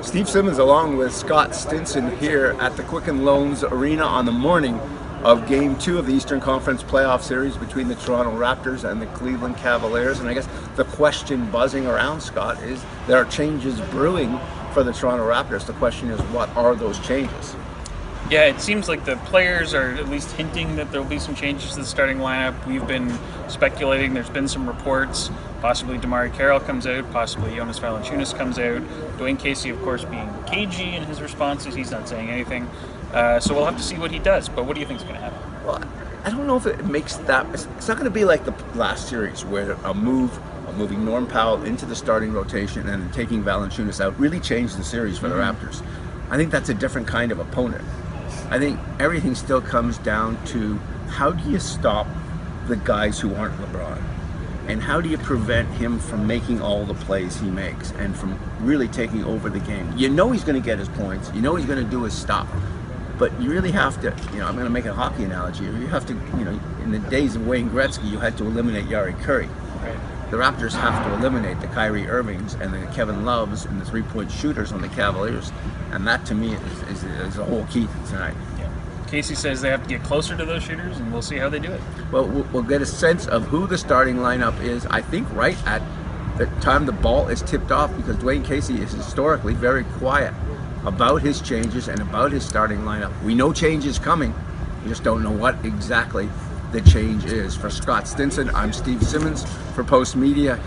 Steve Simmons along with Scott Stinson here at the Quicken Loans Arena on the morning of Game 2 of the Eastern Conference Playoff Series between the Toronto Raptors and the Cleveland Cavaliers. And I guess the question buzzing around, Scott, is there are changes brewing for the Toronto Raptors. The question is, what are those changes? Yeah, it seems like the players are at least hinting that there will be some changes to the starting lineup. We've been speculating. There's been some reports. Possibly DeMar Carroll comes out. Possibly Jonas Valanciunas comes out. Dwayne Casey, of course, being cagey in his responses. He's not saying anything. So we'll have to see what he does. But what do you think is going to happen? Well, I don't know if it makes that... It's not going to be like the last series where moving Norm Powell into the starting rotation and taking Valanciunas out really changed the series for the Raptors. I think that's a different kind of opponent. I think everything still comes down to how do you stop the guys who aren't LeBron? And how do you prevent him from making all the plays he makes and from really taking over the game? You know he's going to get his points. You know he's going to do his stuff. But you really have to, I'm going to make a hockey analogy. You have to, in the days of Wayne Gretzky, you had to eliminate Jari Kurri. Right. The Raptors have to eliminate the Kyrie Irvings and the Kevin Loves and the three-point shooters on the Cavaliers. And that, to me, is the whole key tonight. Yeah. Casey says they have to get closer to those shooters, and we'll see how they do it. Well, we'll get a sense of who the starting lineup is, I think, right at the time the ball is tipped off, because Dwayne Casey is historically very quiet about his changes and about his starting lineup. We know change is coming. We just don't know what exactly the change is. For Scott Stinson, I'm Steve Simmons for Postmedia.